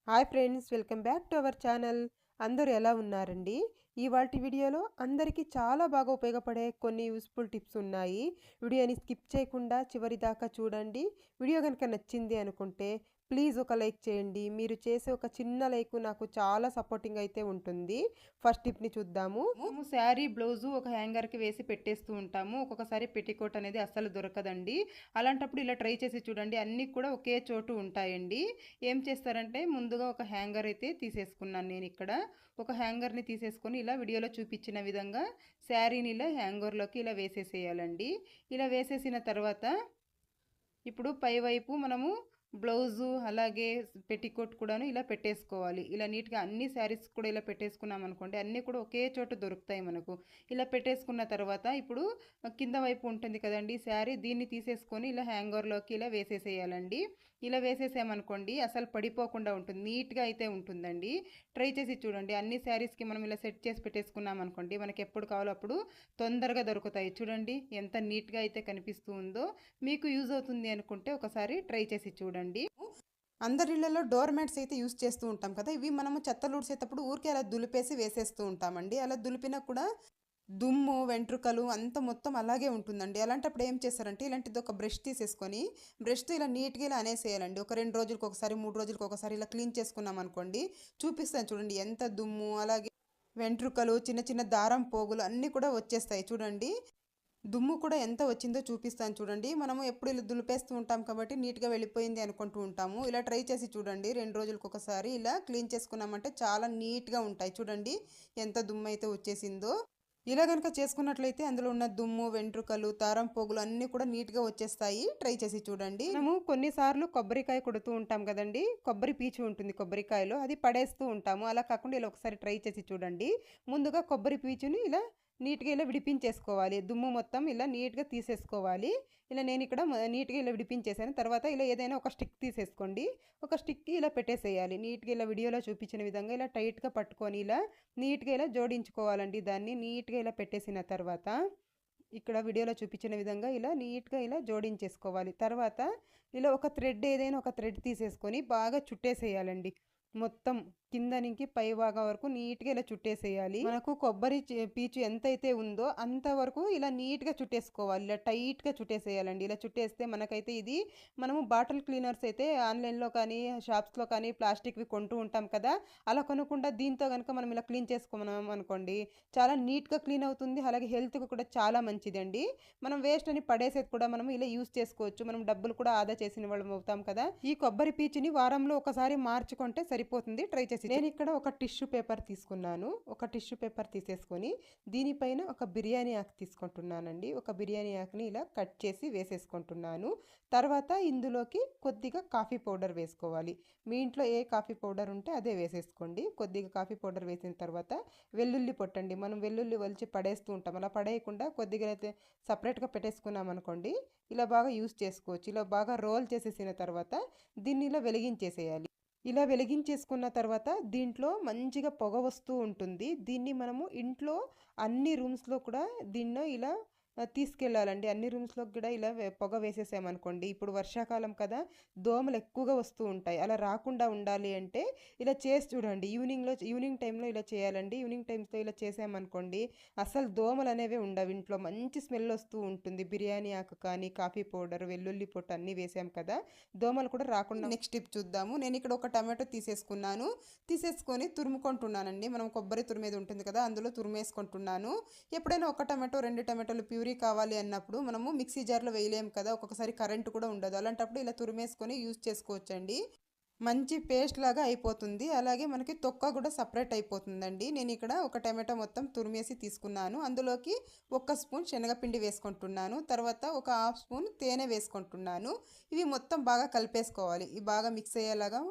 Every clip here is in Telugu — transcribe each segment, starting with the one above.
Hi friends, welcome back to our channel. అందరూ ఎలా ఉన్నారండి? ఇవాల్టి వీడియోలో అందరికీ చాలా బాగా ఉపయోగపడే కొన్ని యూస్ఫుల్ టిప్స్ ఉన్నాయి. వీడియోని స్కిప్ చేయకుండా చివరి దాకా చూడండి. వీడియో కనుక నచ్చింది అనుకుంటే ప్లీజ్ ఒక లైక్ చేయండి. మీరు చేసే ఒక చిన్న లైక్ నాకు చాలా సపోర్టింగ్ అయితే ఉంటుంది. ఫస్ట్ టిప్ని చూద్దాము. మేము శారీ బ్లౌజు ఒక హ్యాంగర్కి వేసి పెట్టేస్తూ ఉంటాము. ఒక్కొక్కసారి పెట్టికోట్ అనేది అస్సలు దొరకదండి. అలాంటప్పుడు ఇలా ట్రై చేసి చూడండి. అన్నీ కూడా ఒకే చోటు ఉంటాయండి. ఏం చేస్తారంటే ముందుగా ఒక హ్యాంగర్ అయితే తీసేసుకున్నాను నేను ఇక్కడ. ఒక హ్యాంగర్ని తీసేసుకొని ఇలా వీడియోలో చూపించిన విధంగా శారీని ఇలా హ్యాంగర్లోకి ఇలా వేసేసేయాలండి. ఇలా వేసేసిన తర్వాత ఇప్పుడు పైవైపు మనము బ్లౌజు అలాగే పెట్టికోట్ కూడాను ఇలా పెట్టేసుకోవాలి. ఇలా నీట్గా అన్ని శారీస్ కూడా ఇలా పెట్టేసుకున్నాం అనుకోండి, అన్నీ కూడా ఒకే చోట దొరుకుతాయి మనకు. ఇలా పెట్టేసుకున్న తర్వాత ఇప్పుడు కింద వైపు ఉంటుంది కదండి శారీ, దీన్ని తీసేసుకొని ఇలా హ్యాంగర్లోకి ఇలా వేసేసేయాలండి. ఇలా వేసేసామనుకోండి అసలు పడిపోకుండా ఉంటుంది, నీట్గా అయితే ఉంటుందండి. ట్రై చేసి చూడండి. అన్ని శారీస్కి మనం ఇలా సెట్ చేసి పెట్టేసుకున్నాం అనుకోండి, మనకి ఎప్పుడు కావాలో అప్పుడు తొందరగా దొరుకుతాయి. చూడండి ఎంత నీట్గా అయితే కనిపిస్తూ ఉందో. మీకు యూజ్ అవుతుంది అనుకుంటే ఒకసారి ట్రై చేసి చూడండి. అందరి ఇళ్లలో డోర్ మ్యాట్స్ అయితే యూస్ చేస్తూ ఉంటాం కదా. ఇవి మనము చెత్తలు ఊడ్చేటప్పుడు ఊరికే అలా దులిపేసి వేసేస్తూ ఉంటామండి. అలా దులిపినా కూడా దుమ్ము వెంట్రుకలు అంత మొత్తం అలాగే ఉంటుందండి. అలాంటప్పుడు ఏం చేస్తారంటే ఇలాంటిది ఒక బ్రష్ తీసేసుకొని బ్రష్తో ఇలా నీట్గా ఇలా అనేసేయాలండి. ఒక 2 రోజులకు ఒకసారి 3 రోజులకు ఒకసారి ఇలా క్లీన్ చేసుకున్నాం అనుకోండి, చూపిస్తాను చూడండి ఎంత దుమ్ము అలాగే వెంట్రుకలు చిన్న చిన్న దారం పోగులు అన్నీ కూడా వచ్చేస్తాయి. చూడండి దుమ్ము కూడా ఎంత వచ్చిందో చూపిస్తాను చూడండి. మనము ఎప్పుడు ఇలా దులిపేస్తూ ఉంటాం కాబట్టి నీట్గా వెళ్ళిపోయింది అనుకుంటూ ఉంటాము. ఇలా ట్రై చేసి చూడండి. 2 రోజులకు ఒకసారి ఇలా క్లీన్ చేసుకున్నామంటే చాలా నీట్గా ఉంటాయి. చూడండి ఎంత దుమ్ము అయితే వచ్చేసిందో. ఇలా కనుక చేసుకున్నట్లయితే అందులో ఉన్న దుమ్ము వెంట్రుకలు తారం పోగులు అన్నీ కూడా నీట్గా వచ్చేస్తాయి. ట్రై చేసి చూడండి. మనము కొన్నిసార్లు కొబ్బరికాయ కొడుతూ ఉంటాం కదండి, కొబ్బరి పీచు ఉంటుంది కొబ్బరికాయలో, అది పడేస్తూ ఉంటాము. అలా కాకుండా ఇలా ఒకసారి ట్రై చేసి చూడండి. ముందుగా కొబ్బరి పీచుని ఇలా నీట్గా ఇలా విడిపించేసుకోవాలి. దుమ్ము మొత్తం ఇలా నీట్గా తీసేసుకోవాలి. ఇలా నేను ఇక్కడ నీట్గా ఇలా విడిపించేసాను. తర్వాత ఇలా ఏదైనా ఒక స్టిక్ తీసేసుకోండి. ఒక స్టిక్కి ఇలా పెట్టేసేయాలి. నీట్గా ఇలా వీడియోలో చూపించిన విధంగా ఇలా టైట్గా పట్టుకొని ఇలా నీట్గా ఇలా జోడించుకోవాలండి. దాన్ని నీట్గా ఇలా పెట్టేసిన తర్వాత ఇక్కడ వీడియోలో చూపించిన విధంగా ఇలా నీట్గా ఇలా జోడించేసుకోవాలి. తర్వాత ఇలా ఒక థ్రెడ్ ఏదైనా ఒక థ్రెడ్ తీసేసుకొని బాగా చుట్టేసేయాలండి. మొత్తం కింద నుంచి పై భాగం వరకు నీట్గా ఇలా చుట్టేసేయాలి. మనకు కొబ్బరి పీచు ఎంతైతే ఉందో అంతవరకు ఇలా నీట్గా చుట్టేసుకోవాలి. ఇలా టైట్గా చుట్టేసేయాలండి. ఇలా చుట్టేస్తే మనకైతే ఇది మనము బాటిల్ క్లీనర్స్ అయితే ఆన్లైన్లో కానీ షాప్స్లో కానీ ప్లాస్టిక్వి కొంటూ ఉంటాం కదా, అలా కొనకుండా దీంతో కనుక మనం ఇలా క్లీన్ చేసుకున్నాం అనుకోండి చాలా నీట్గా క్లీన్ అవుతుంది. అలాగే హెల్త్కి కూడా చాలా మంచిదండి. మనం వేస్ట్ అని పడేసేది కూడా మనం ఇలా యూస్ చేసుకోవచ్చు. మనం డబ్బులు కూడా ఆదా చేసిన వాళ్ళం అవుతాం కదా. ఈ కొబ్బరి పీచుని వారంలో ఒకసారి మార్చుకుంటే సరిపోతుంది. ట్రై చేసి నేను ఇక్కడ ఒక టిష్యూ పేపర్ తీసుకున్నాను. ఒక టిష్యూ పేపర్ తీసేసుకొని దీనిపైన ఒక బిర్యానీ ఆకు తీసుకుంటున్నానండి. ఒక బిర్యానీ ఆకుని ఇలా కట్ చేసి వేసేసుకుంటున్నాను. తర్వాత ఇందులోకి కొద్దిగా కాఫీ పౌడర్ వేసుకోవాలి. మీ ఇంట్లో ఏ కాఫీ పౌడర్ ఉంటే అదే వేసేసుకోండి. కొద్దిగా కాఫీ పౌడర్ వేసిన తర్వాత వెల్లుల్లి పొట్టండి. మనం వెల్లుల్లి వలిచి పడేస్తూ ఉంటాం. అలా పడేయకుండా కొద్దిగా అయితే సపరేట్గా పెట్టేసుకున్నాం అనుకోండి, ఇలా బాగా యూస్ చేసుకోవచ్చు. ఇలా బాగా రోల్ చేసేసిన తర్వాత దీన్ని ఇలా వెలిగించేసేయాలి. ఇలా వెలిగించేసుకున్న తర్వాత దీంట్లో మంచిగా పొగ వస్తూ ఉంటుంది. దీన్ని మనము ఇంట్లో అన్ని రూమ్స్లో కూడా దీన్ని ఇలా తీసుకెళ్ళాలండి. అన్ని రూమ్స్లోకి కూడా ఇలా పొగ వేసేసామనుకోండి, ఇప్పుడు వర్షాకాలం కదా, దోమలు ఎక్కువగా వస్తూ ఉంటాయి. అలా రాకుండా ఉండాలి అంటే ఇలా చేసి చూడండి. ఈవినింగ్ టైంలో ఇలా చేయాలండి. ఈవినింగ్ టైమ్స్లో ఇలా చేసామనుకోండి అసలు దోమలు అనేవి ఉండవు. ఇంట్లో మంచి స్మెల్ వస్తూ ఉంటుంది. బిర్యానీ ఆకు కానీ కాఫీ పౌడర్ వెల్లుల్లి పొట్టు అన్నీ వేసాం కదా, దోమలు కూడా రాకుండా. నెక్స్ట్ టిప్ చూద్దాము. నేను ఇక్కడ ఒక టమాటో తీసేసుకున్నాను. తీసేసుకొని తురుముకుంటున్నానండి. మనం కొబ్బరి తురిమేది ఉంటుంది కదా, అందులో తురిమేసుకుంటున్నాను. ఎప్పుడైనా ఒక టమాటో 2 టమాటోలు ప్యూరీ కావాలి అన్నప్పుడు మనము మిక్సీ జార్లో వేయలేము కదా, ఒక్కొక్కసారి కరెంటు కూడా ఉండదు. అలాంటప్పుడు ఇలా తురిమేసుకొని యూజ్ చేసుకోవచ్చండి. మంచి పేస్ట్ లాగా అయిపోతుంది. అలాగే మనకి తొక్క కూడా సపరేట్ అయిపోతుందండి. నేను ఇక్కడ ఒక టమాటో మొత్తం తురిమేసి తీసుకున్నాను. అందులోకి 1 స్పూన్ శనగపిండి వేసుకుంటున్నాను. తర్వాత ఒక హాఫ్ స్పూన్ తేనె వేసుకుంటున్నాను. ఇవి మొత్తం బాగా కలిపేసుకోవాలి. ఇవి బాగా మిక్స్ అయ్యేలాగా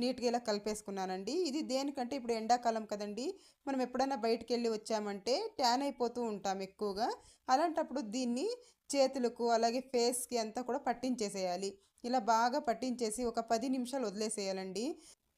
నీట్గా ఇలా కలిపేసుకున్నానండి. ఇది దేనికంటే ఇప్పుడు ఎండాకాలం కదండి, మనం ఎప్పుడైనా బయటికి వెళ్ళి వచ్చామంటే ట్యాన్ అయిపోతూ ఉంటాం ఎక్కువగా. అలాంటప్పుడు దీన్ని చేతులకు అలాగే ఫేస్కి అంతా కూడా పట్టించేసేయాలి. ఇలా బాగా పట్టించేసి ఒక 10 నిమిషాలు వదిలేసేయాలండి.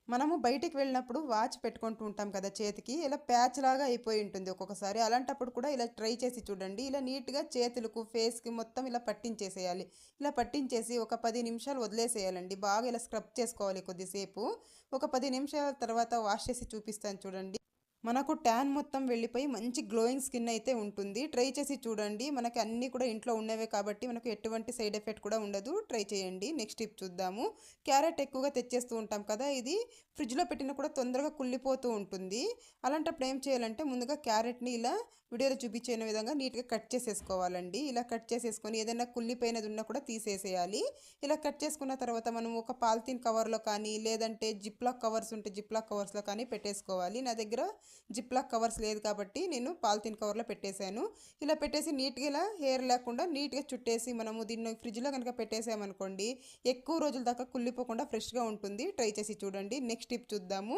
మనము బయటికి వెళ్ళినప్పుడు వాచ్ పెట్టుకుంటూ ఉంటాం కదా చేతికి, ఇలా ప్యాచ్ లాగా అయిపోయి ఉంటుంది ఒక్కొక్కసారి. అలాంటప్పుడు కూడా ఇలా ట్రై చేసి చూడండి. ఇలా నీట్‌గా చేతులకు, ఫేస్‌కి మొత్తం ఇలా పట్టించేసేయాలి. ఇలా పట్టించేసి ఒక 10 నిమిషాలు వదిలేసేయాలండి. బాగా ఇలా స్క్రబ్ చేసుకోవాలి కొద్దిసేపు. ఒక 10 నిమిషాల తర్వాత వాష్ చేసి చూపిస్తాను చూడండి. మనకు ట్యాన్ మొత్తం వెళ్ళిపోయి మంచి గ్లోయింగ్ స్కిన్ అయితే ఉంటుంది. ట్రై చేసి చూడండి. మనకి అన్నీ కూడా ఇంట్లో ఉన్నవే కాబట్టి మనకు ఎటువంటి సైడ్ ఎఫెక్ట్ కూడా ఉండదు. ట్రై చేయండి. నెక్స్ట్ టిప్ చూద్దాము. క్యారెట్ ఎక్కువగా తెచ్చేస్తూ ఉంటాం కదా! ఇది ఫ్రిడ్జ్‌లో పెట్టినా కూడా తొందరగా కుళ్ళిపోతూ ఉంటుంది. అలాంటప్పుడు ఏం చేయాలంటే ముందుగా క్యారెట్‌ని ఇలా వీడియోలో చూపించిన విధంగా నీట్‌గా కట్ చేసేసుకోవాలండి. ఇలా కట్ చేసేసుకొని ఏదైనా కుళ్ళిపోయినది ఉన్నా కూడా తీసేసేయాలి. ఇలా కట్ చేసుకున్న తర్వాత మనం ఒక పాలిథీన్ కవర్‌లో కానీ లేదంటే జిప్‌లాక్ కవర్స్ ఉంటే జిప్‌లాక్ కవర్స్‌లో కానీ పెట్టేసుకోవాలి. నా దగ్గర జిప్‌లాక్ కవర్స్ లేదు కాబట్టి నేను పాలిథీన్ కవర్‌లో పెట్టేశాను. ఇలా పెట్టేసి నీట్‌గా ఇలా హెయిర్ లేకుండా నీట్‌గా చుట్టేసి మనము దీన్ని ఫ్రిడ్జ్‌లో కనుక పెట్టేసామనుకోండి ఎక్కువ రోజుల దాకా కుళ్ళిపోకుండా ఫ్రెష్‌గా ఉంటుంది. ట్రై చేసి చూడండి. నెక్స్ట్ టిప్ చూద్దాము.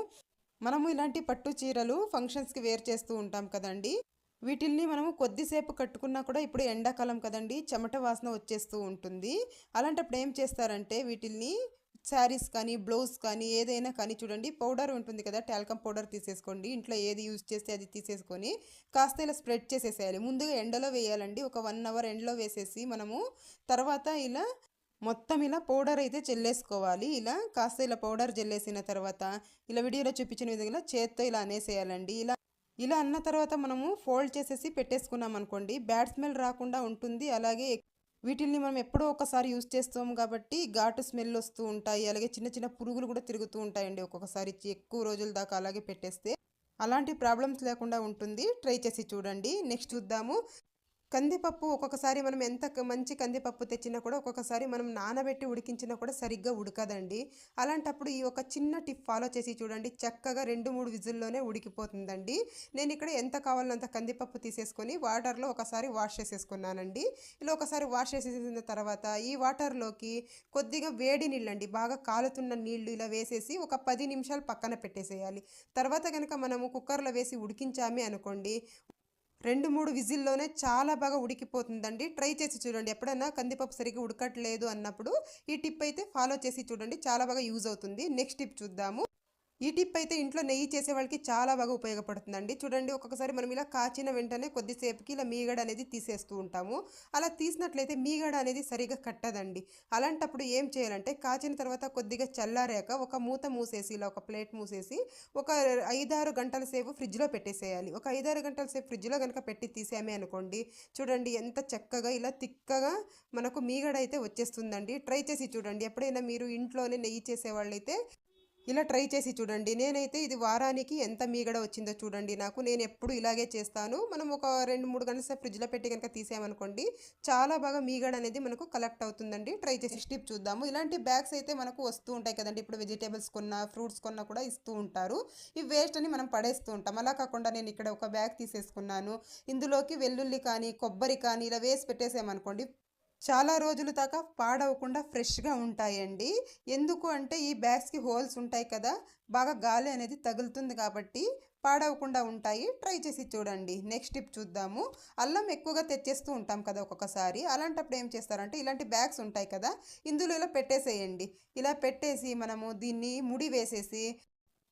మనము ఇలాంటి పట్టు చీరలు ఫంక్షన్స్‌కి వేర్ చేస్తూ ఉంటాం కదండీ! వీటిల్ని మనము కొద్దిసేపు కట్టుకున్నా కూడా ఇప్పుడు ఎండాకాలం కదండీ! చెమట వాసన వచ్చేస్తూ ఉంటుంది. అలాంటప్పుడు ఏం చేస్తారంటే వీటిల్ని శారీస్ కానీ, బ్లౌజ్ కానీ ఏదైనా కానీ చూడండి పౌడర్ ఉంటుంది కదా! టాల్కమ్ పౌడర్ తీసేసుకోండి. ఇంట్లో ఏది యూజ్ చేస్తే అది తీసేసుకొని కాస్త ఇలా స్ప్రెడ్ చేసేసేయాలి. ముందుగా ఎండలో వేయాలండి. ఒక 1 అవర్ ఎండలో వేసేసి మనము తర్వాత ఇలా మొత్తం ఇలా పౌడర్ అయితే జల్లేసుకోవాలి. ఇలా కాస్త ఇలా పౌడర్ జల్లేసిన తర్వాత ఇలా వీడియోలో చూపించిన విధంగా చేత్తో ఇలా అనేసేయాలండి. ఇలా అన్న తర్వాత మనము ఫోల్డ్ చేసేసి పెట్టేసుకున్నాం అనుకోండి బ్యాడ్ స్మెల్ రాకుండా ఉంటుంది. అలాగే వీటిల్ని మనం ఎప్పుడో ఒకసారి యూజ్ చేస్తాము కాబట్టి ఘాటు స్మెల్ వస్తూ ఉంటాయి. అలాగే చిన్న చిన్న పురుగులు కూడా తిరుగుతూ ఉంటాయండి ఒక్కొక్కసారి ఎక్కువ రోజుల దాకా అలాగే పెట్టేస్తే. అలాంటి ప్రాబ్లమ్స్ లేకుండా ఉంటుంది. ట్రై చేసి చూడండి. నెక్స్ట్ చూద్దాము. కందిపప్పు ఒక్కొక్కసారి మనం ఎంత మంచి కందిపప్పు తెచ్చినా కూడా ఒక్కొక్కసారి మనం నానబెట్టి ఉడికించినా కూడా సరిగ్గా ఉడకదండి. అలాంటప్పుడు ఈ ఒక చిన్న టిప్ ఫాలో చేసి చూడండి. చక్కగా 2, 3 విజిల్లోనే ఉడికిపోతుందండి. నేను ఇక్కడ ఎంత కావాలో అంత కందిపప్పు తీసేసుకొని వాటర్లో ఒకసారి వాష్ చేసేసుకున్నానండి. ఇలా ఒకసారి వాష్ చేసేసిన తర్వాత ఈ వాటర్లోకి కొద్దిగా వేడి నీళ్ళండి బాగా కాలుతున్న నీళ్లు ఇలా వేసేసి ఒక 10 నిమిషాలు పక్కన పెట్టేసేయాలి. తర్వాత కనుక మనము కుక్కర్లో వేసి ఉడికించామే అనుకోండి 2, 3 విజిల్లోనే చాలా బాగా ఉడికిపోతుందండి. ట్రై చేసి చూడండి. ఎప్పుడైనా కందిపప్పు సరిగ్గా ఉడకట్లేదు అన్నప్పుడు ఈ టిప్ అయితే ఫాలో చేసి చూడండి. చాలా బాగా యూజ్ అవుతుంది. నెక్స్ట్ టిప్ చూద్దాము. ఈ టిప్ అయితే ఇంట్లో నెయ్యి చేసే వాళ్ళకి చాలా బాగా ఉపయోగపడుతుందండి. చూడండి ఒక్కొక్కసారి మనం ఇలా కాచిన వెంటనే కొద్దిసేపుకి ఇలా మీగడ అనేది తీసేస్తూ ఉంటాము. అలా తీసినట్లయితే మీగడ అనేది సరిగ్గా కట్టదండి. అలాంటప్పుడు ఏం చేయాలంటే కాచిన తర్వాత కొద్దిగా చల్లారాక ఒక మూత మూసేసి ఇలా ఒక ప్లేట్ మూసేసి ఒక 5, 6 గంటల సేపు ఫ్రిడ్జ్‌లో పెట్టేసేయాలి. ఒక 5, 6 గంటల సేపు ఫ్రిడ్జ్‌లో గనుక పెట్టి తీసామే అనుకోండి చూడండి ఎంత చక్కగా ఇలా తిక్కగా మనకు మీగడ అయితే వచ్చేస్తుందండి. ట్రై చేసి చూడండి. ఎప్పుడైనా మీరు ఇంట్లోనే నెయ్యి చేసేవాళ్ళైతే ఇలా ట్రై చేసి చూడండి. నేనైతే ఇది వారానికి ఎంత మీగడ వచ్చిందో చూడండి నాకు. నేనెప్పుడు ఇలాగే చేస్తాను. మనం ఒక 2, 3 గంటల సేపు ఫ్రిడ్జ్‌లో పెట్టి గనుక తీసామనుకోండి, చాలా బాగా మీగడ అనేది మనకు కలెక్ట్ అవుతుందండి. ట్రై చేసి టిప్ చూద్దాము. ఇలాంటి బ్యాగ్స్ అయితే మనకు వస్తూ ఉంటాయి కదండీ! ఇప్పుడు వెజిటబుల్స్ కొన్నా, ఫ్రూట్స్ కొన్నా కూడా ఇస్తూ ఉంటారు. ఈ వేస్ట్ అని మనం పడేస్తూ ఉంటాం. అలా కాకుండా నేను ఇక్కడ ఒక బ్యాగ్ తీసేసుకున్నాను. ఇందులోకి వెల్లుల్లి కానీ, కొబ్బరి కానీ ఇలా వేసి పెట్టేసామనుకోండి చాలా రోజుల దాకా పాడవకుండా ఫ్రెష్‌గా ఉంటాయండి. ఎందుకు అంటే ఈ బ్యాగ్స్‌కి హోల్స్ ఉంటాయి కదా! బాగా గాలి అనేది తగులుతుంది కాబట్టి పాడవకుండా ఉంటాయి. ట్రై చేసి చూడండి. నెక్స్ట్ టిప్ చూద్దాము. అల్లం ఎక్కువగా తెచ్చేస్తూ ఉంటాం కదా ఒక్కొక్కసారి. అలాంటప్పుడు ఏం చేస్తారంటే ఇలాంటి బ్యాగ్స్ ఉంటాయి కదా! ఇందులో ఇలా పెట్టేసేయండి. ఇలా పెట్టేసి మనము దీన్ని ముడి వేసేసి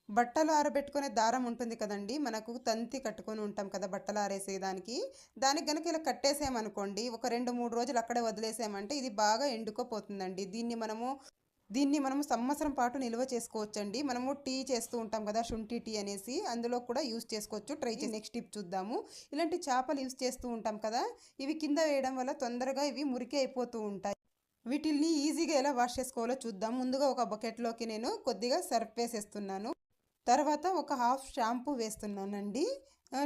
బట్టలు ఆరబెట్టుకునే దారం ఉంటుంది కదండీ! మనకు తంతి కట్టుకొని ఉంటాం కదా! బట్టలు ఆరేసేదానికి. దానికి గనుక ఇలా కట్టేసామనుకోండి, ఒక 2, 3 రోజులు అక్కడే వదిలేసామంటే ఇది బాగా ఎండుకోపోతుందండి. దీన్ని మనము సంవత్సరం పాటు నిల్వ చేసుకోవచ్చండి. మనము టీ చేస్తూ ఉంటాం కదా! శుంఠి టీ అనేసి అందులో కూడా యూజ్ చేసుకోవచ్చు. ట్రై చేసి నెక్స్ట్ టిప్ చూద్దాము. ఇలాంటి చేపలు యూజ్ చేస్తూ ఉంటాం కదా! ఇవి కింద వేయడం వల్ల తొందరగా ఇవి మురికి అయిపోతూ ఉంటాయి. వీటిల్ని ఈజీగా ఎలా వాష్ చేసుకోవాలో చూద్దాం. ముందుగా ఒక బకెట్‌లోకి నేను కొద్దిగా సర్ఫ్ వేసేస్తున్నాను. తర్వాత ఒక హాఫ్ షాంపూ వేస్తున్నానండి.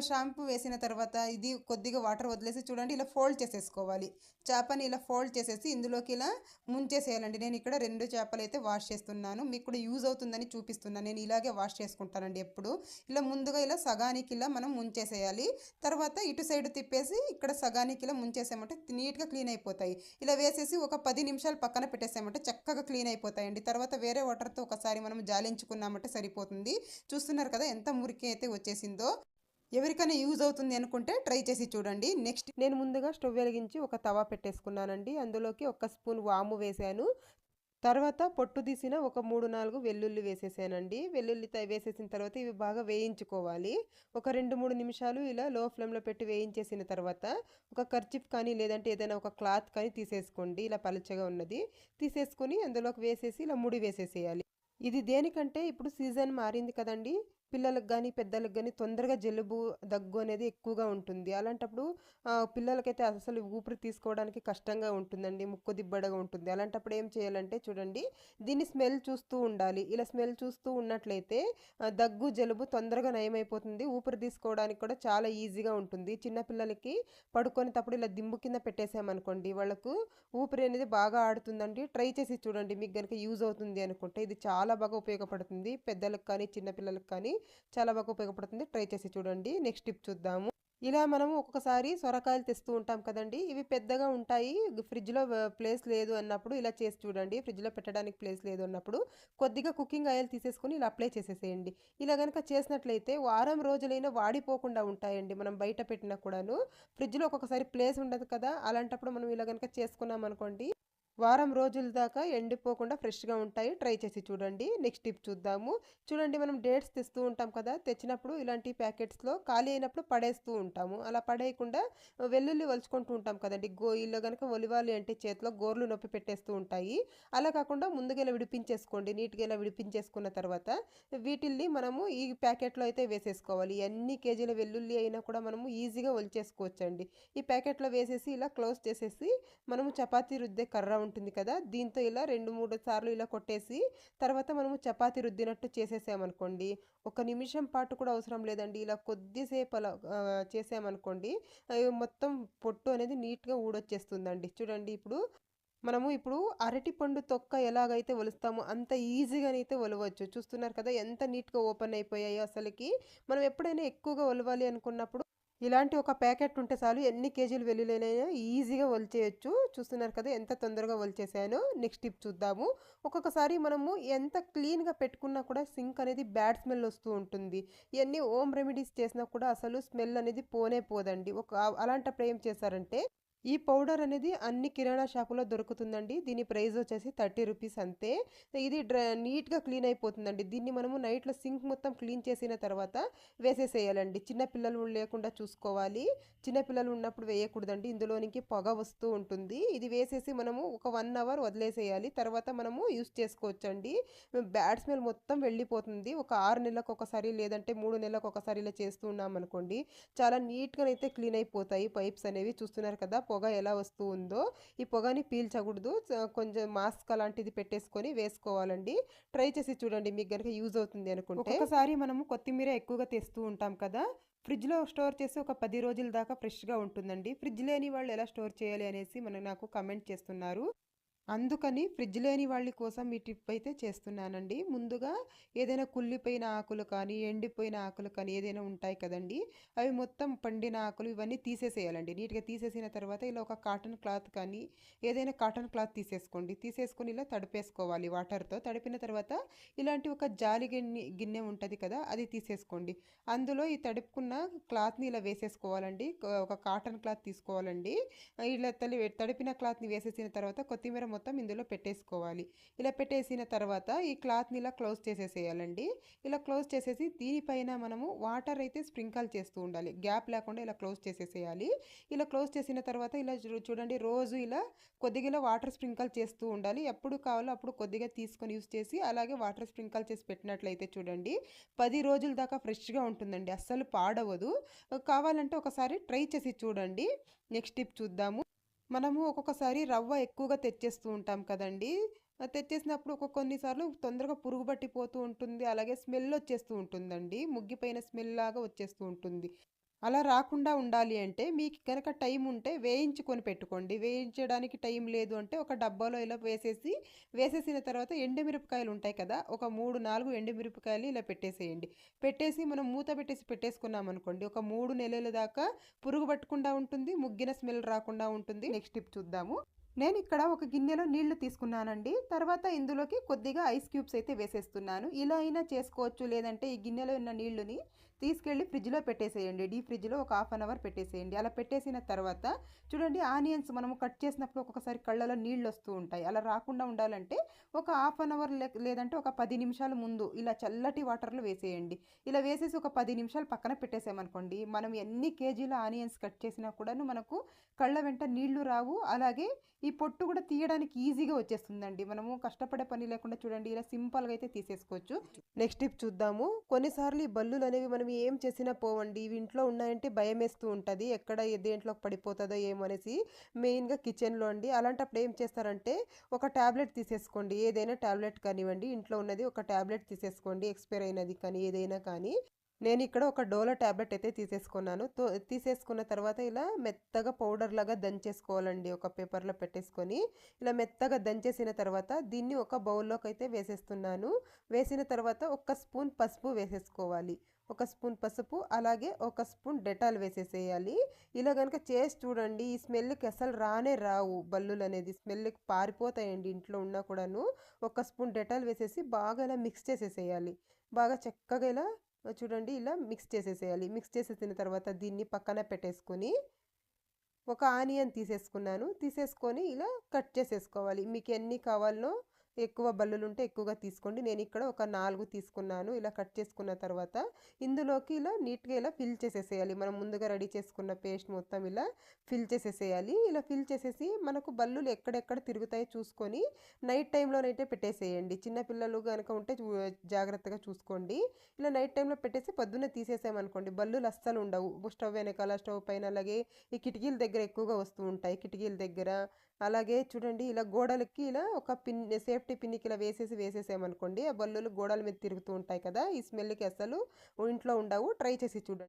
షాంపూ వేసిన తర్వాత ఇది కొద్దిగా వాటర్ వదిలేసి చూడండి ఇలా ఫోల్డ్ చేసేసుకోవాలి. చేపని ఇలా ఫోల్డ్ చేసేసి ఇందులోకి ఇలా ముంచేసేయాలండి. నేను ఇక్కడ 2 చేపలైతే వాష్ చేస్తున్నాను. మీకు కూడా యూజ్ అవుతుందని చూపిస్తున్నాను. నేను ఇలాగే వాష్ చేసుకుంటానండి ఎప్పుడు. ఇలా ముందుగా ఇలా సగానికి ఇలా మనం ముంచేసేయాలి. తర్వాత ఇటు సైడ్ తిప్పేసి ఇక్కడ సగానికి ఇలా ముంచేసామంటే నీట్‌గా క్లీన్ అయిపోతాయి. ఇలా వేసేసి ఒక 10 నిమిషాలు పక్కన పెట్టేసామంటే చక్కగా క్లీన్ అయిపోతాయండి. తర్వాత వేరే వాటర్‌తో ఒకసారి మనం జాలించుకున్నామంటే సరిపోతుంది. చూస్తున్నారు కదా ఎంత మురికి అయితే వచ్చేసిందో. ఎవరికైనా యూజ్ అవుతుంది అనుకుంటే ట్రై చేసి చూడండి. నెక్స్ట్ నేను ముందుగా స్టవ్ వెలిగించి ఒక తవా పెట్టేసుకున్నానండి. అందులోకి ఒక స్పూన్ వాము వేశాను. తర్వాత పొట్టు తీసిన ఒక 3, 4 వెల్లుల్లి వేసేసానండి. వెల్లుల్లి వేసేసిన తర్వాత ఇవి బాగా వేయించుకోవాలి. ఒక 2, 3 నిమిషాలు ఇలా లో ఫ్లేమ్‌లో పెట్టి వేయించేసిన తర్వాత ఒక కర్చీఫ్ కానీ లేదంటే ఏదైనా ఒక క్లాత్ కానీ తీసేసుకోండి. ఇలా పలుచగా ఉన్నది. తీసేసుకొని అందులోకి వేసేసి ఇలా ముడి వేసేసేయాలి. ఇది దేనికంటే ఇప్పుడు సీజన్ మారింది కదండీ! పిల్లలకు గానీ, పెద్దలకు గానీ తొందరగా జలుబు, దగ్గు అనేది ఎక్కువగా ఉంటుంది. అలాంటప్పుడు పిల్లలకైతే అసలు ఊపిరి తీసుకోవడానికి కష్టంగా ఉంటుందండి. ముక్కు దిబ్బడగా ఉంటుంది. అలాంటప్పుడు ఏం చేయాలంటే చూడండి, దీన్ని స్మెల్ చూస్తూ ఉండాలి. ఇలా స్మెల్ చూస్తూ ఉన్నట్లయితే దగ్గు, జలుబు తొందరగా నయమైపోతుంది. ఊపిరి తీసుకోవడానికి కూడా చాలా ఈజీగా ఉంటుంది. చిన్న పిల్లలకి పడుకునేటప్పుడు ఇలా దింబు కింద పెట్టేసామనుకోండి, వాళ్ళకు ఊపిరి అనేది బాగా ఆడుతుందండి. ట్రై చేసి చూడండి. మీకు గనుక యూజ్ అవుతుంది అనుకుంటే. ఇది చాలా బాగా ఉపయోగపడుతుంది. పెద్దలకు కానీ, చిన్న పిల్లలకు కానీ చాలా బాగా ఉపయోగపడుతుంది. ట్రై చేసి చూడండి. నెక్స్ట్ టిప్ చూద్దాము. ఇలా మనము ఒక్కొక్కసారి సొరకాయలు తెస్తూ ఉంటాం కదండీ! ఇవి పెద్దగా ఉంటాయి. ఫ్రిడ్జ్‌లో ప్లేస్ లేదు అన్నప్పుడు ఇలా చేసి చూడండి. ఫ్రిడ్జ్‌లో పెట్టడానికి ప్లేస్ లేదు అన్నప్పుడు కొద్దిగా కుకింగ్ ఆయిల్ తీసేసుకొని ఇలా అప్లై చేసేసేయండి. ఇలా గనుక చేసినట్లయితే వారం రోజులైనా వాడిపోకుండా ఉంటాయండి. మనం బయట పెట్టినా కూడాను. ఫ్రిడ్జ్‌లో ఒక్కొక్కసారి ప్లేస్ ఉండదు కదా! అలాంటప్పుడు మనం ఇలా గనుక చేసుకున్నామనుకోండి, వారం రోజుల దాకా ఎండిపోకుండా ఫ్రెష్‌గా ఉంటాయి. ట్రై చేసి చూడండి. నెక్స్ట్ టిప్ చూద్దాము. చూడండి, మనం డేట్స్ తెస్తూ ఉంటాం కదా! తెచ్చినప్పుడు ఇలాంటి ప్యాకెట్స్‌లో ఖాళీ అయినప్పుడు పడేస్తూ ఉంటాము. అలా పడేయకుండా వెల్లుల్లి ఒలుచుకుంటూ ఉంటాం కదండీ! ఇలా గనక ఒలివాలి అంటే చేతిలో గోర్లు నొప్పి పెట్టేస్తూ ఉంటాయి. అలా కాకుండా ముందుగా ఇలా విడిపించేసుకోండి. నీట్‌గా ఇలా విడిపించేసుకున్న తర్వాత వీటిల్ని మనము ఈ ప్యాకెట్‌లో అయితే వేసేసుకోవాలి. ఎన్ని కేజీల వెల్లుల్లి అయినా కూడా మనము ఈజీగా ఒలిచేసుకోవచ్చండి. ఈ ప్యాకెట్‌లో వేసేసి ఇలా క్లోజ్ చేసేసి మనము చపాతీ రుద్దే కర్ర ఉంటుంది కదా! దీంతో ఇలా 2, 3 సార్లు ఇలా కొట్టేసి తర్వాత మనము చపాతీ రుద్దినట్టు చేసేసామనుకోండి, ఒక నిమిషం పాటు కూడా అవసరం లేదండి. ఇలా కొద్దిసేపు అలా చేసామనుకోండి, మొత్తం పొట్టు అనేది నీట్‌గా ఊడొచ్చేస్తుందండి. చూడండి, ఇప్పుడు అరటిపండు తొక్క ఎలాగైతే ఒలుస్తామో అంత ఈజీగానైతే ఒలవచ్చు. చూస్తున్నారు కదా! ఎంత నీట్‌గా ఓపెన్ అయిపోయాయో అసలకి. మనం ఎప్పుడైనా ఎక్కువగా ఒలవాలి అనుకున్నప్పుడు ఇలాంటి ఒక ప్యాకెట్ ఉంటే చాలు, ఎన్ని కేజీలు వెల్లుల్లినైనా ఈజీగా ఒలిచేయొచ్చు. చూస్తున్నారు కదా ఎంత తొందరగా ఒలిచేసానో. నెక్స్ట్ టిప్ చూద్దాము. ఒక్కొక్కసారి మనము ఎంత క్లీన్‌గా పెట్టుకున్నా కూడా సింక్ అనేది బ్యాడ్ స్మెల్ వస్తూ ఉంటుంది. ఇయన్నీ హోమ్ రెమెడీస్ చేసినా కూడా అసలు స్మెల్ అనేది పోనే పోదండి. అలాంటప్పుడు ఏం చేశారంటే, ఈ పౌడర్ అనేది అన్ని కిరాణా షాపులో దొరుకుతుందండి. దీని ప్రైస్ వచ్చేసి 30 రూపీస్ అంతే. ఇది నీట్‌గా క్లీన్ అయిపోతుందండి. దీన్ని మనము నైట్‌లో సింక్ మొత్తం క్లీన్ చేసిన తర్వాత వేసేసేయాలండి. చిన్న పిల్లలు లేకుండా చూసుకోవాలి. చిన్న పిల్లలు ఉన్నప్పుడు వేయకూడదండి. ఇందులోనికి పొగ వస్తూ ఉంటుంది. ఇది వేసేసి మనము ఒక 1 అవర్ వదిలేసేయాలి. తర్వాత మనము యూజ్ చేసుకోవచ్చండి. బ్యాడ్ స్మెల్ మొత్తం వెళ్ళిపోతుంది. ఒక 6 నెలలకు ఒకసారి లేదంటే 3 నెలలకు ఒకసారి ఇలా చేస్తూ ఉన్నామనుకోండి, చాలా నీట్‌గానైతే క్లీన్ అయిపోతాయి పైప్స్ అనేవి. చూస్తున్నారు కదా పొగ ఎలా వస్తూ ఉందో. ఈ పొగని పీల్చకూడదు. కొంచెం మాస్క్ అలాంటిది పెట్టేసుకొని వేసుకోవాలండి. ట్రై చేసి చూడండి. మీకు గనుక యూజ్ అవుతుంది అనుకుంటే. ఒక్కొక్కసారి మనము కొత్తిమీర ఎక్కువగా తెస్తూ ఉంటాం కదా! ఫ్రిడ్జ్‌లో స్టోర్ చేసి ఒక 10 రోజుల దాకా ఫ్రెష్‌గా ఉంటుందండి. ఫ్రిడ్జ్ లేని వాళ్ళు ఎలా స్టోర్ చేయాలి అనేసి నాకు కామెంట్ చేస్తున్నారు. అందుకని ఫ్రిడ్జ్ లేని వాళ్ళ కోసం ఈ టిప్ అయితే చేస్తున్నానండి. ముందుగా ఏదైనా కుళ్ళిపోయిన ఆకులు కానీ, ఎండిపోయిన ఆకులు కానీ ఏదైనా ఉంటాయి కదండీ! అవి మొత్తం పండిన ఆకులు ఇవన్నీ తీసేసేయాలండి. నీట్‌గా తీసేసిన తర్వాత ఇలా ఒక కాటన్ క్లాత్ కానీ, ఏదైనా కాటన్ క్లాత్ తీసేసుకోండి. తీసేసుకొని ఇలా తడిపేసుకోవాలి వాటర్‌తో. తడిపిన తర్వాత ఇలాంటి ఒక జాలి గిన్నె ఉంటది కదా! అది తీసేసుకోండి. అందులో ఈ తడుపుకున్న క్లాత్‌ని ఇలా వేసేసుకోవాలండి. ఒక కాటన్ క్లాత్ తీసుకోవాలండి. ఇలా తడిపిన క్లాత్‌ని వేసేసిన తర్వాత కొత్తిమీర మొత్తం ఇందులో పెట్టేసుకోవాలి. ఇలా పెట్టేసిన తర్వాత ఈ క్లాత్‌ని ఇలా క్లోజ్ చేసేసేయాలండి. ఇలా క్లోజ్ చేసేసి దీనిపైన మనము వాటర్ అయితే స్ప్రింకల్ చేస్తూ ఉండాలి. గ్యాప్ లేకుండా ఇలా క్లోజ్ చేసేసేయాలి. ఇలా క్లోజ్ చేసిన తర్వాత ఇలా చూడండి, రోజు ఇలా కొద్దిగా ఇలా వాటర్ స్ప్రింకల్ చేస్తూ ఉండాలి. ఎప్పుడు కావాలో అప్పుడు కొద్దిగా తీసుకొని యూజ్ చేసి అలాగే వాటర్ స్ప్రింకల్ చేసి పెట్టినట్లయితే చూడండి, 10 రోజుల దాకా ఫ్రెష్‌గా ఉంటుందండి. అస్సలు పాడవదు. కావాలంటే ఒకసారి ట్రై చేసి చూడండి. నెక్స్ట్ టిప్ చూద్దాము. మనము ఒక్కొక్కసారి రవ్వ ఎక్కువగా తెచ్చేస్తూ ఉంటాం కదండీ! తెచ్చేసినప్పుడు కొన్నిసార్లు తొందరగా పురుగు పట్టిపోతూ ఉంటుంది. అలాగే స్మెల్ వచ్చేస్తూ ఉంటుందండి. ముగ్గిపోయిన స్మెల్ లాగా వచ్చేస్తూ ఉంటుంది. అలా రాకుండా ఉండాలి అంటే మీకు గనక టైం ఉంటే వేయించుకొని పెట్టుకోండి. వేయించడానికి టైం లేదు అంటే ఒక డబ్బాలో ఇలా వేసేసిన తర్వాత ఎండుమిరపకాయలు ఉంటాయి కదా! ఒక 3, 4 ఎండుమిరపకాయలు ఇలా పెట్టేసేయండి. పెట్టేసి మనం మూత పెట్టేసుకున్నామనుకోండి, ఒక 3 నెలల దాకా పురుగు పట్టకుండా ఉంటుంది. ముగ్గిన స్మెల్ రాకుండా ఉంటుంది. నెక్స్ట్ టిప్ చూద్దాము. నేను ఇక్కడ ఒక గిన్నెలో నీళ్లు తీసుకున్నానండి. తర్వాత ఇందులోకి కొద్దిగా ఐస్ క్యూబ్స్ అయితే వేసేస్తున్నాను. ఇలా అయినా చేసుకోవచ్చు. లేదంటే ఈ గిన్నెలో ఉన్న నీళ్లుని తీసుకెళ్ళి ఫ్రిడ్జ్లో పెట్టేసేయండి. డీప్ ఫ్రిడ్జ్లో ఒక హాఫ్ అన్ అవర్ పెట్టేసేయండి. అలా పెట్టేసిన తర్వాత చూడండి, ఆనియన్స్ మనము కట్ చేసినప్పుడు ఒక్కొక్కసారి కళ్ళలో నీళ్ళు వస్తూ ఉంటాయి. అలా రాకుండా ఉండాలంటే ఒక హాఫ్ అన్ అవర్ లేదంటే ఒక 10 నిమిషాల ముందు ఇలా చల్లటి వాటర్లో వేసేయండి. ఇలా వేసేసి ఒక 10 నిమిషాలు పక్కన పెట్టేసామనుకోండి, మనం ఎన్ని కేజీల ఆనియన్స్ కట్ చేసినా కూడాను మనకు కళ్ళ వెంట నీళ్లు రావు. అలాగే ఈ పొట్టు కూడా తీయడానికి ఈజీగా వచ్చేస్తుందండి. మనము కష్టపడే పని లేకుండా చూడండి ఇలా సింపుల్గా అయితే తీసేసుకోవచ్చు. నెక్స్ట్ టిప్ చూద్దాము. కొన్నిసార్లు ఈ బల్లులు అనేవి మనం ఏం చేసినా పోవండి. ఇవి ఇంట్లో ఉన్నాయంటే భయం వేస్తూ ఉంటుంది, ఎక్కడ దేంట్లోకి పడిపోతుందో ఏమో అనేసి. మెయిన్గా కిచెన్లో అండి. అలాంటప్పుడు ఏం చేస్తారంటే ఒక ట్యాబ్లెట్ తీసేసుకోండి. ఏదైనా ట్యాబ్లెట్ కానివ్వండి, ఇంట్లో ఉన్నది ఒక ట్యాబ్లెట్ తీసేసుకోండి, ఎక్స్పైర్ అయినది కానీ ఏదైనా కానీ. నేను ఇక్కడ ఒక డోలో ట్యాబ్లెట్ అయితే తీసేసుకున్నాను. తీసేసుకున్న తర్వాత ఇలా మెత్తగా పౌడర్ లాగా దంచేసుకోవాలండి. ఒక పేపర్లో పెట్టేసుకొని ఇలా మెత్తగా దంచేసిన తర్వాత దీన్ని ఒక బౌల్లోకి అయితే వేసేస్తున్నాను. వేసిన తర్వాత ఒక స్పూన్ పసుపు వేసేసుకోవాలి. ఒక స్పూన్ పసుపు, అలాగే ఒక స్పూన్ డెటాల్ వేసేసేయాలి. ఇలా కనుక చేసి చూడండి, ఈ స్మెల్కి అసలు రానే రావు బల్లులు అనేది. స్మెల్కి పారిపోతాయండి ఇంట్లో ఉన్నా కూడాను. ఒక స్పూన్ డెటాల్ వేసేసి బాగా ఇలా మిక్స్ చేసేసేయాలి. బాగా చక్కగా ఇలా చూడండి ఇలా మిక్స్ చేసేసేయాలి. మిక్స్ చేసేసిన తర్వాత దీన్ని పక్కన పెట్టేసుకొని ఒక ఆనియన్ తీసేసుకున్నాను. తీసేసుకొని ఇలా కట్ చేసేసుకోవాలి. మీకు ఎన్ని కావాలో ఎక్కువ బల్లులు ఉంటే ఎక్కువగా తీసుకోండి. నేను ఇక్కడ ఒక 4 తీసుకున్నాను. ఇలా కట్ చేసుకున్న తర్వాత ఇందులోకి ఇలా నీట్గా ఇలా ఫిల్ చేసేసేయాలి. మనం ముందుగా రెడీ చేసుకున్న పేస్ట్ మొత్తం ఇలా ఫిల్ చేసేసేయాలి. ఇలా ఫిల్ చేసేసి మనకు బల్లులు ఎక్కడెక్కడ తిరుగుతాయో చూసుకొని నైట్ టైంలోనైతే పెట్టేసేయండి. చిన్నపిల్లలు కనుక ఉంటే జాగ్రత్తగా చూసుకోండి. ఇలా నైట్ టైంలో పెట్టేసి పొద్దున్నే తీసేసామనుకోండి బల్లులు అస్సలు ఉండవు. స్టవ్ వెనకాల, స్టవ్ పైన, అలాగే ఈ కిటికీల దగ్గర ఎక్కువగా వస్తూ ఉంటాయి. కిటికీల దగ్గర అలాగే చూడండి ఇలా గోడలకి ఇలా ఒక సేఫ్టీ పిన్నికి ఇలా వేసేసామనుకోండి, ఆ బల్లులు గోడల మీద తిరుగుతూ ఉంటాయి కదా. ఈ స్మెల్కి అసలు ఇంట్లో ఉండవు. ట్రై చేసి చూడండి.